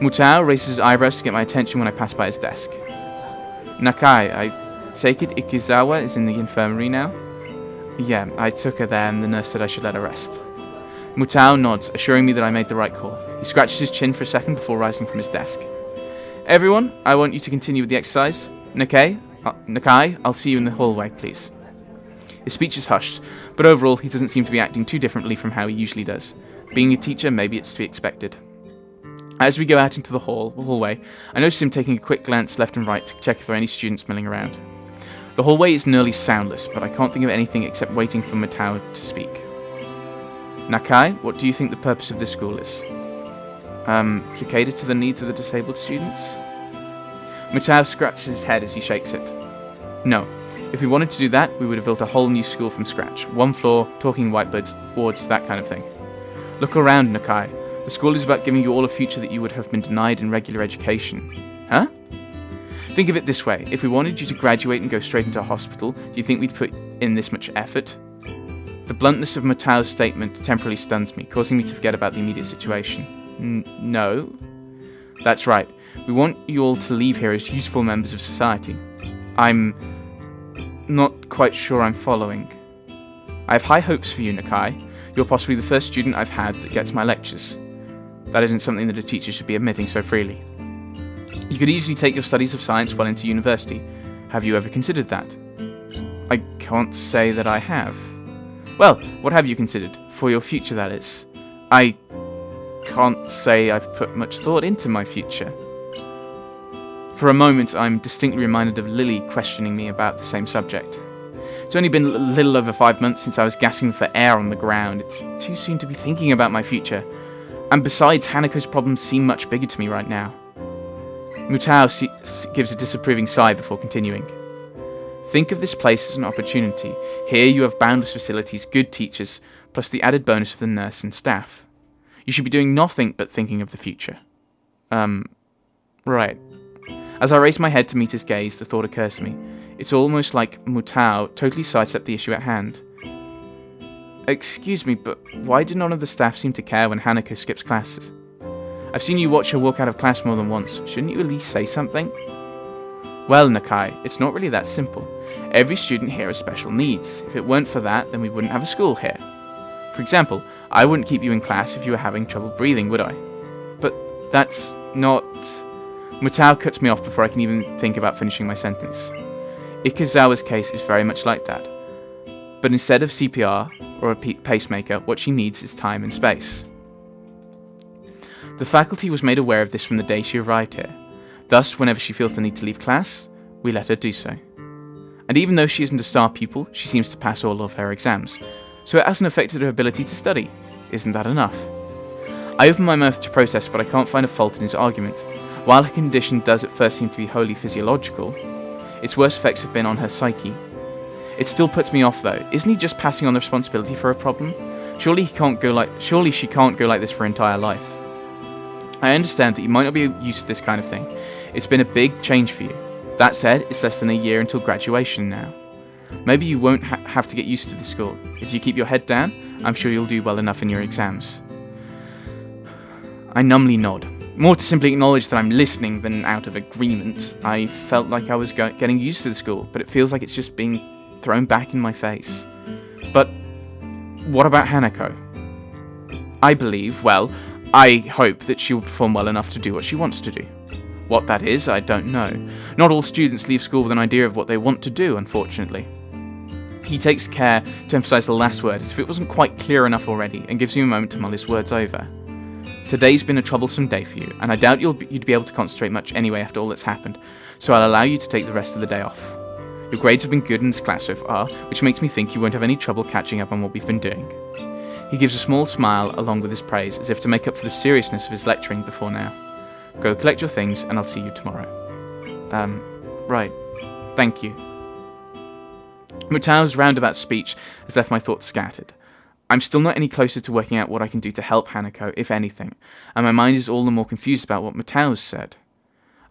Mutao raises his eyebrows to get my attention when I pass by his desk. Nakai, I take it Ikizawa is in the infirmary now? Yeah, I took her there and the nurse said I should let her rest. Mutao nods, assuring me that I made the right call. He scratches his chin for a second before rising from his desk. Everyone, I want you to continue with the exercise. Nakai, I'll see you in the hallway, please. His speech is hushed, but overall he doesn't seem to be acting too differently from how he usually does. Being a teacher, maybe it's to be expected. As we go out into the hallway, I notice him taking a quick glance left and right to check if there are any students milling around. The hallway is nearly soundless, but I can't think of anything except waiting for Mutao to speak. Nakai, what do you think the purpose of this school is? To cater to the needs of the disabled students? Mutao scratches his head as he shakes it. No. If we wanted to do that, we would have built a whole new school from scratch. One floor, talking whiteboards, boards, that kind of thing. Look around, Nakai. The school is about giving you all a future that you would have been denied in regular education. Huh? Think of it this way. If we wanted you to graduate and go straight into a hospital, do you think we'd put in this much effort? The bluntness of Mutao's statement temporarily stuns me, causing me to forget about the immediate situation. No. That's right. We want you all to leave here as useful members of society. I'm not quite sure I'm following. I have high hopes for you, Nakai. You're possibly the first student I've had that gets my lectures. That isn't something that a teacher should be admitting so freely. You could easily take your studies of science well into university. Have you ever considered that? I can't say that I have. Well, what have you considered? For your future, that is. I can't say I've put much thought into my future. For a moment, I'm distinctly reminded of Lily questioning me about the same subject. It's only been a little over 5 months since I was gasping for air on the ground. It's too soon to be thinking about my future. And besides, Hanako's problems seem much bigger to me right now. Mutao gives a disapproving sigh before continuing. Think of this place as an opportunity. Here you have boundless facilities, good teachers, plus the added bonus of the nurse and staff. You should be doing nothing but thinking of the future. Right. As I raise my head to meet his gaze, the thought occurs to me. It's almost like Mutao totally sidestepped the issue at hand. Excuse me, but why do none of the staff seem to care when Hanako skips classes? I've seen you watch her walk out of class more than once. Shouldn't you at least say something? Well, Nakai, it's not really that simple. Every student here has special needs. If it weren't for that, then we wouldn't have a school here. For example, I wouldn't keep you in class if you were having trouble breathing, would I? But that's not... Mutao cuts me off before I can even think about finishing my sentence. Ikazawa's case is very much like that. But instead of CPR or a pacemaker, what she needs is time and space. The faculty was made aware of this from the day she arrived here. Thus, whenever she feels the need to leave class, we let her do so. And even though she isn't a star pupil, she seems to pass all of her exams, so it hasn't affected her ability to study. Isn't that enough? I open my mouth to protest, but I can't find a fault in his argument. While her condition does at first seem to be wholly physiological, its worst effects have been on her psyche. It still puts me off though. Isn't he just passing on the responsibility for her problem? Surely she can't go like this for her entire life. I understand that you might not be used to this kind of thing. It's been a big change for you. That said, it's less than a year until graduation now. Maybe you won't have to get used to the school. If you keep your head down, I'm sure you'll do well enough in your exams. I numbly nod. More to simply acknowledge that I'm listening than out of agreement. I felt like I was getting used to the school, but it feels like it's just being thrown back in my face. But what about Hanako? I hope that she will perform well enough to do what she wants to do. What that is, I don't know. Not all students leave school with an idea of what they want to do, unfortunately. He takes care to emphasize the last word as if it wasn't quite clear enough already, and gives me a moment to mull his words over. Today's been a troublesome day for you, and I doubt you'd be able to concentrate much anyway after all that's happened, so I'll allow you to take the rest of the day off. Your grades have been good in this class so far, which makes me think you won't have any trouble catching up on what we've been doing. He gives a small smile along with his praise, as if to make up for the seriousness of his lecturing before now. Go collect your things, and I'll see you tomorrow. Right. Thank you. Mutao's roundabout speech has left my thoughts scattered. I'm still not any closer to working out what I can do to help Hanako, if anything, and my mind is all the more confused about what Mutao's said.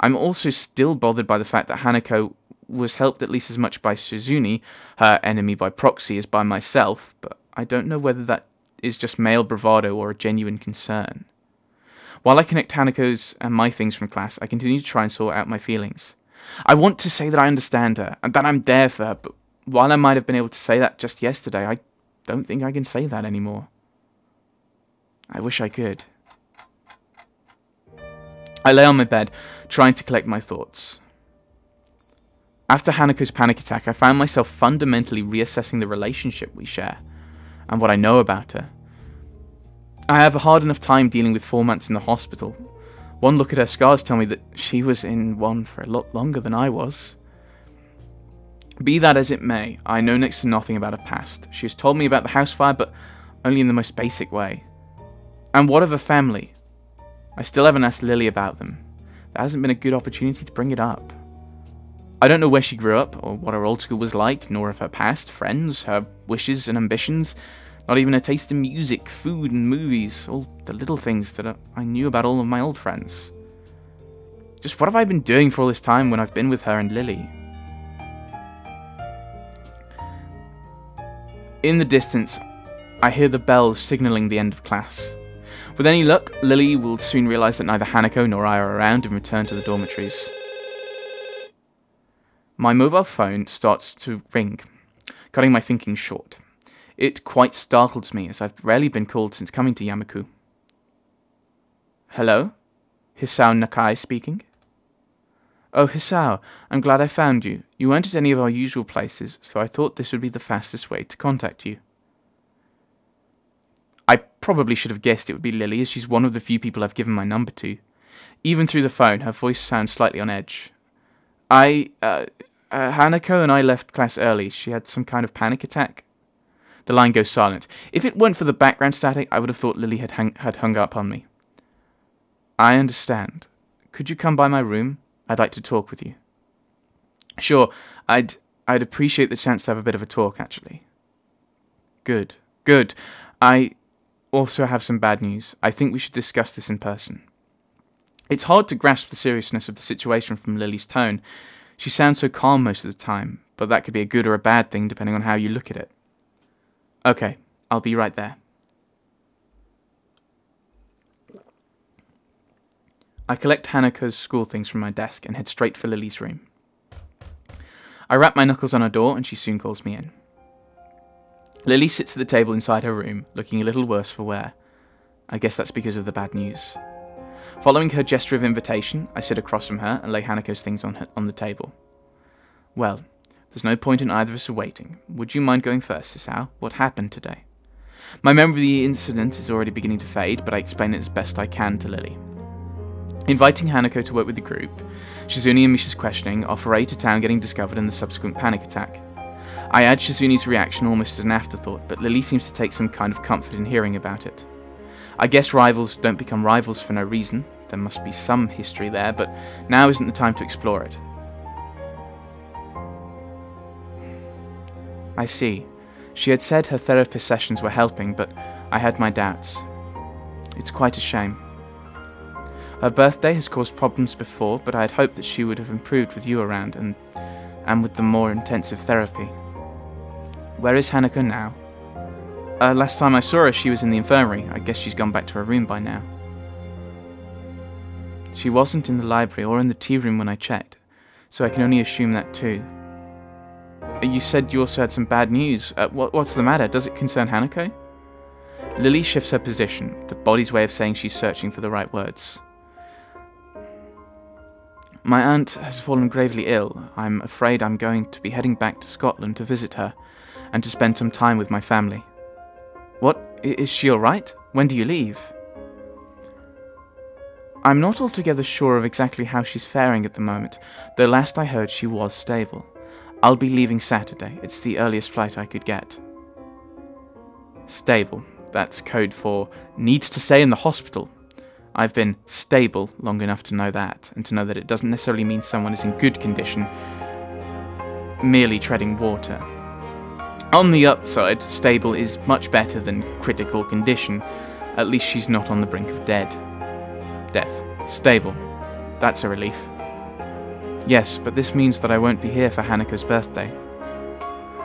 I'm also still bothered by the fact that Hanako was helped at least as much by Suzune, her enemy by proxy, as by myself, but I don't know whether that is just male bravado or a genuine concern. While I connect Hanako's and my things from class, I continue to try and sort out my feelings. I want to say that I understand her, and that I'm there for her, but while I might have been able to say that just yesterday, I don't think I can say that anymore. I wish I could. I lay on my bed, trying to collect my thoughts. After Hanako's panic attack, I found myself fundamentally reassessing the relationship we share, and what I know about her. I have a hard enough time dealing with 4 months in the hospital. One look at her scars tell me that she was in one for a lot longer than I was. Be that as it may, I know next to nothing about her past. She has told me about the house fire, but only in the most basic way. And what of her family? I still haven't asked Lily about them. There hasn't been a good opportunity to bring it up. I don't know where she grew up, or what her old school was like, nor of her past, friends, her wishes and ambitions, not even her taste in music, food and movies, all the little things that I knew about all of my old friends. Just what have I been doing for all this time when I've been with her and Lily? In the distance, I hear the bells signalling the end of class. With any luck, Lily will soon realise that neither Hanako nor I are around and return to the dormitories. My mobile phone starts to ring, cutting my thinking short. It quite startles me, as I've rarely been called since coming to Yamaku. Hello? Hisao Nakai speaking. Oh, Hisao, I'm glad I found you. You weren't at any of our usual places, so I thought this would be the fastest way to contact you. I probably should have guessed it would be Lily, as she's one of the few people I've given my number to. Even through the phone, her voice sounds slightly on edge. Hanako and I left class early. She had some kind of panic attack. The line goes silent. If it weren't for the background static, I would have thought Lily had hung up on me. I understand. Could you come by my room? I'd like to talk with you. Sure, I'd appreciate the chance to have a bit of a talk, actually. Good. I also have some bad news. I think we should discuss this in person. It's hard to grasp the seriousness of the situation from Lily's tone. She sounds so calm most of the time, but that could be a good or a bad thing depending on how you look at it. Okay, I'll be right there. I collect Hanako's school things from my desk and head straight for Lily's room. I rap my knuckles on her door and she soon calls me in. Lily sits at the table inside her room, looking a little worse for wear. I guess that's because of the bad news. Following her gesture of invitation, I sit across from her and lay Hanako's things on the table. Well, there's no point in either of us waiting. Would you mind going first, Hisao? What happened today? My memory of the incident is already beginning to fade, but I explain it as best I can to Lily. Inviting Hanako to work with the group, Shizune and Misha's questioning, our foray to town getting discovered and the subsequent panic attack. I add Shizune's reaction almost as an afterthought, but Lily seems to take some kind of comfort in hearing about it. I guess rivals don't become rivals for no reason. There must be some history there, but now isn't the time to explore it. I see. She had said her therapist sessions were helping, but I had my doubts. It's quite a shame. Her birthday has caused problems before, but I had hoped that she would have improved with you around and with the more intensive therapy. Where is Hanako now? Last time I saw her, she was in the infirmary. I guess she's gone back to her room by now. She wasn't in the library or in the tea room when I checked, so I can only assume that too. You said you also had some bad news. What's the matter? Does it concern Hanako? Lily shifts her position, the body's way of saying she's searching for the right words. My aunt has fallen gravely ill. I'm afraid I'm going to be heading back to Scotland to visit her, and to spend some time with my family. What? Is she alright? When do you leave? I'm not altogether sure of exactly how she's faring at the moment, though last I heard she was stable. I'll be leaving Saturday. It's the earliest flight I could get. Stable. That's code for needs to stay in the hospital. I've been stable long enough to know that, and to know that it doesn't necessarily mean someone is in good condition, merely treading water. On the upside, stable is much better than critical condition. At least she's not on the brink of death. Stable. That's a relief. Yes, but this means that I won't be here for Hanako's birthday.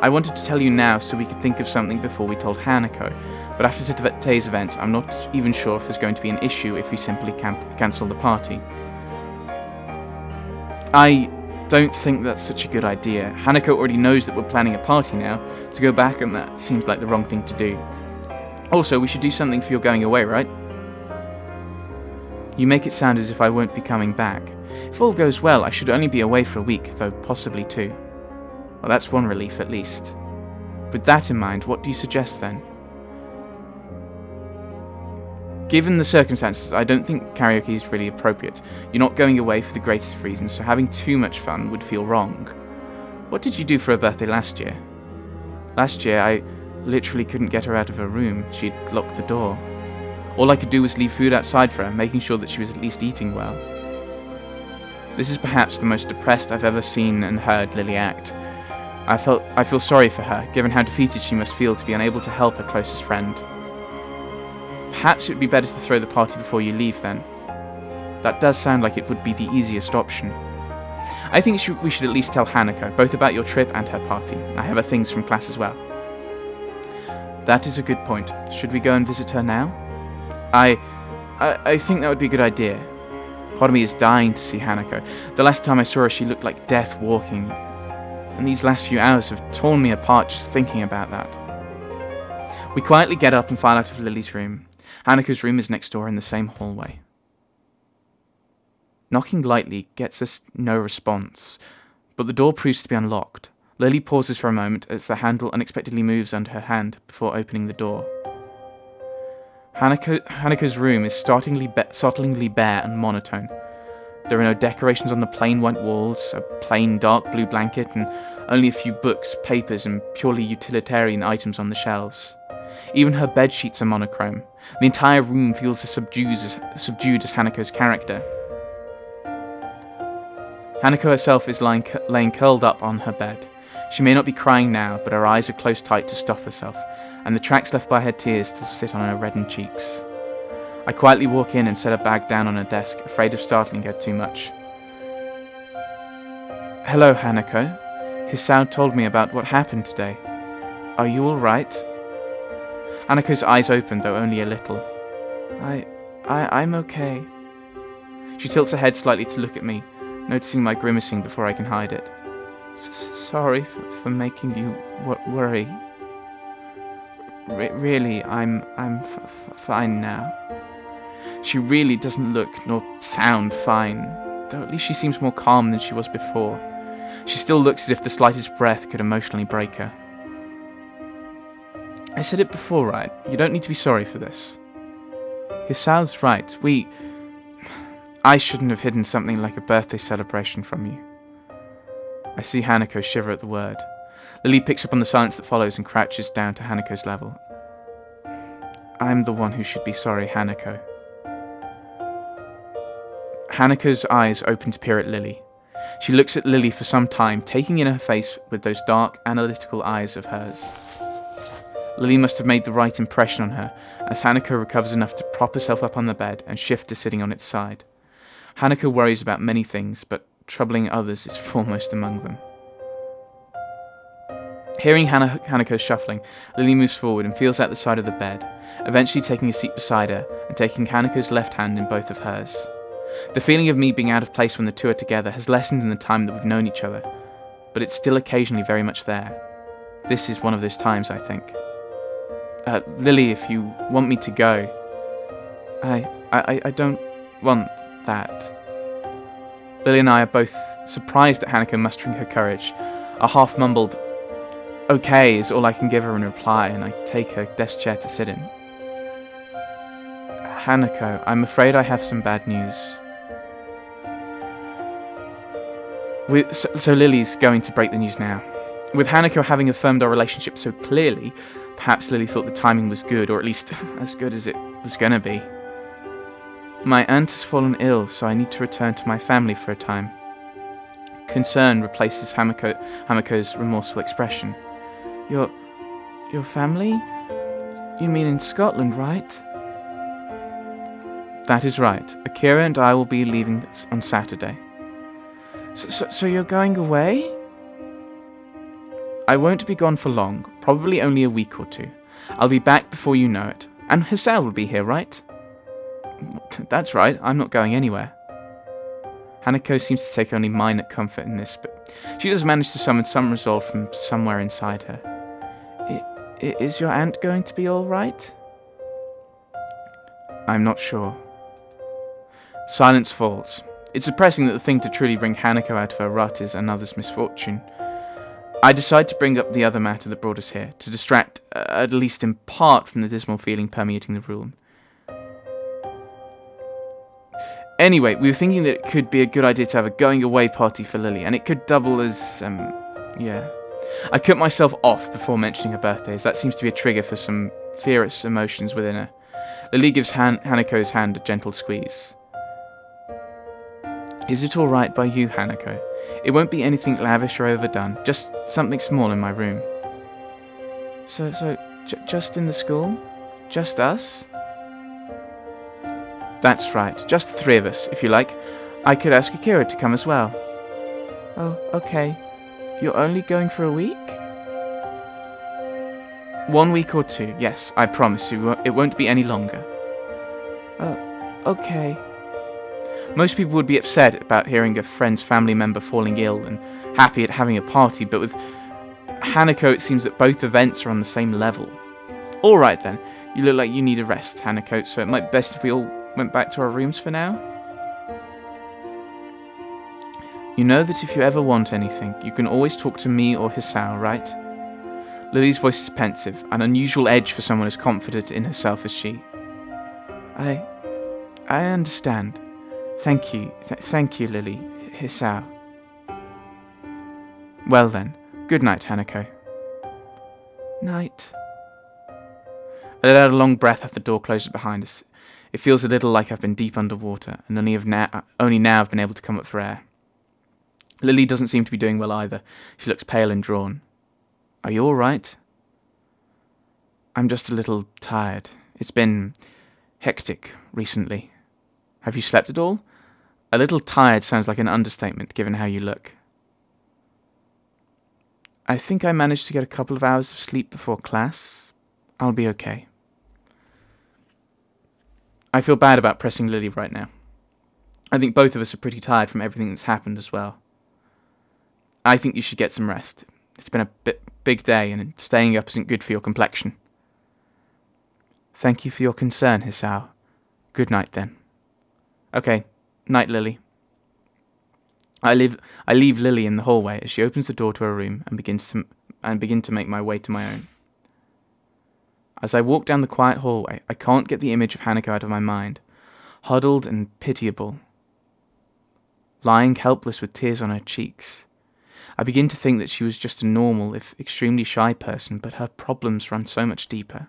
I wanted to tell you now so we could think of something before we told Hanako, but after today's events, I'm not even sure if there's going to be an issue if we simply cancel the party. I don't think that's such a good idea. Hanako already knows that we're planning a party now. To go back on that seems like the wrong thing to do. Also, we should do something for your going away, right? You make it sound as if I won't be coming back. If all goes well, I should only be away for a week, though possibly 2. Well, that's one relief at least. With that in mind, what do you suggest then? Given the circumstances, I don't think karaoke is really appropriate. You're not going away for the greatest of reasons, so having too much fun would feel wrong. What did you do for her birthday last year? Last year, I literally couldn't get her out of her room. She'd locked the door. All I could do was leave food outside for her, making sure that she was at least eating well. This is perhaps the most depressed I've ever seen and heard Lily act. I feel sorry for her, given how defeated she must feel to be unable to help her closest friend. Perhaps it would be better to throw the party before you leave then. That does sound like it would be the easiest option. I think we should at least tell Hanako, both about your trip and her party. I have her things from class as well. That is a good point. Should we go and visit her now? I think that would be a good idea. Part of me is dying to see Hanako. The last time I saw her, she looked like death walking. And these last few hours have torn me apart just thinking about that. We quietly get up and file out of Lily's room. Hanako's room is next door in the same hallway. Knocking lightly gets us no response, but the door proves to be unlocked. Lily pauses for a moment as the handle unexpectedly moves under her hand before opening the door. Hanako's room is startlingly bare and monotone. There are no decorations on the plain white walls, a plain dark blue blanket, and only a few books, papers, and purely utilitarian items on the shelves. Even her bed sheets are monochrome. The entire room feels as subdued as Hanako's character. Hanako herself is laying curled up on her bed. She may not be crying now, but her eyes are closed tight to stop herself, and the tracks left by her tears still sit on her reddened cheeks. I quietly walk in and set her bag down on her desk, afraid of startling her too much. Hello, Hanako. Hisao told me about what happened today. Are you alright? Hanako's eyes open, though only a little. I'm okay. She tilts her head slightly to look at me, noticing my grimacing before I can hide it. Sorry for making you worry. Really, I'm fine now. She really doesn't look nor sound fine, though at least she seems more calm than she was before. She still looks as if the slightest breath could emotionally break her. I said it before, right? You don't need to be sorry for this. Hisao's right. I shouldn't have hidden something like a birthday celebration from you. I see Hanako shiver at the word. Lily picks up on the silence that follows and crouches down to Hanako's level. I'm the one who should be sorry, Hanako. Hanako's eyes open to peer at Lily. She looks at Lily for some time, taking in her face with those dark, analytical eyes of hers. Lily must have made the right impression on her, as Hanako recovers enough to prop herself up on the bed and shift to sitting on its side. Hanako worries about many things, but troubling others is foremost among them. Hearing Hanako's shuffling, Lily moves forward and feels out the side of the bed, eventually taking a seat beside her and taking Hanako's left hand in both of hers. The feeling of me being out of place when the two are together has lessened in the time that we've known each other, but it's still occasionally very much there. This is one of those times, I think. Lily, if you want me to go... I don't want that. Lily and I are both surprised at Hanako mustering her courage. A half-mumbled, okay is all I can give her in reply, and I take her desk chair to sit in. Hanako, I'm afraid I have some bad news. So Lily's going to break the news now. With Hanako having affirmed our relationship so clearly, perhaps Lily thought the timing was good, or at least as good as it was going to be. My aunt has fallen ill, so I need to return to my family for a time. Concern replaces Hanako's remorseful expression. Your family? You mean in Scotland, right? That is right. Akira and I will be leaving on Saturday. So you're going away? I won't be gone for long, probably only a week or two. I'll be back before you know it. And Hisao will be here, right? That's right, I'm not going anywhere. Hanako seems to take only minor comfort in this, but she does manage to summon some resolve from somewhere inside her. Is your aunt going to be all right? I'm not sure. Silence falls. It's depressing that the thing to truly bring Hanako out of her rut is another's misfortune. I decide to bring up the other matter that brought us here, to distract, at least in part, from the dismal feeling permeating the room. Anyway, we were thinking that it could be a good idea to have a going-away party for Lily, and it could double as, yeah. I cut myself off before mentioning her birthday, as that seems to be a trigger for some fierce emotions within her. Lily gives Hanako's hand a gentle squeeze. Is it alright by you, Hanako? It won't be anything lavish or overdone, just something small in my room. Just in the school? Just us? That's right, just the three of us, if you like. I could ask Akira to come as well. Oh, okay. You're only going for a week? 1 week or 2, yes, I promise you, it won't be any longer. Oh, okay. Most people would be upset about hearing a friend's family member falling ill and happy at having a party, but with Hanako it seems that both events are on the same level. Alright then, you look like you need a rest, Hanako, so it might be best if we all went back to our rooms for now? You know that if you ever want anything, you can always talk to me or Hisao, right? Lily's voice is pensive, an unusual edge for someone as confident in herself as she. I understand. Thank you. Thank you, Lily. Hisao. Well then, good night, Hanako. Night. I let out a long breath as the door closes behind us. It feels a little like I've been deep underwater, and only now I've been able to come up for air. Lily doesn't seem to be doing well either. She looks pale and drawn. Are you all right? I'm just a little tired. It's been hectic recently. Have you slept at all? A little tired sounds like an understatement, given how you look. I think I managed to get a couple of hours of sleep before class. I'll be okay. I feel bad about pressing Lily right now. I think both of us are pretty tired from everything that's happened as well. I think you should get some rest. It's been a big day, and staying up isn't good for your complexion. Thank you for your concern, Hisao. Good night, then. Okay, night, Lily. I leave Lily in the hallway as she opens the door to her room and begin to make my way to my own. As I walk down the quiet hallway, I can't get the image of Hanako out of my mind, huddled and pitiable, lying helpless with tears on her cheeks. I begin to think that she was just a normal, if extremely shy person, but her problems run so much deeper.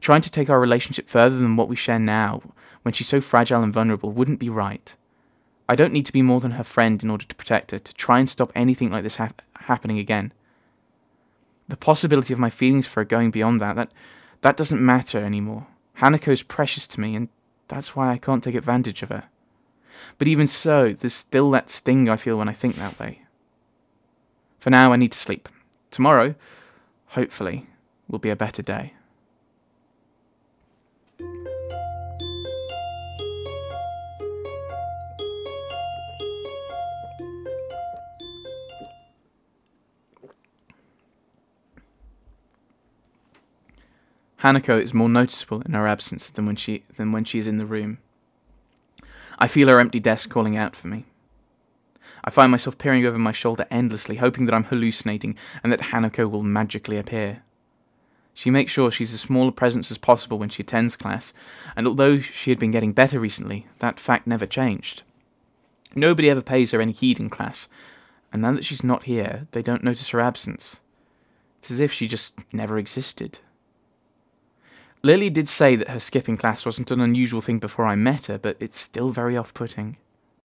Trying to take our relationship further than what we share now, when she's so fragile and vulnerable, wouldn't be right. I don't need to be more than her friend in order to protect her, to try and stop anything like this happening again. The possibility of my feelings for her going beyond that doesn't matter anymore. Hanako's precious to me, and that's why I can't take advantage of her. But even so, there's still that sting I feel when I think that way. For now, I need to sleep. Tomorrow, hopefully, will be a better day. Hanako is more noticeable in her absence than when she is in the room. I feel her empty desk calling out for me. I find myself peering over my shoulder endlessly, hoping that I'm hallucinating and that Hanako will magically appear. She makes sure she's as small a presence as possible when she attends class, and although she had been getting better recently, that fact never changed. Nobody ever pays her any heed in class, and now that she's not here, they don't notice her absence. It's as if she just never existed. Lily did say that her skipping class wasn't an unusual thing before I met her, but it's still very off-putting.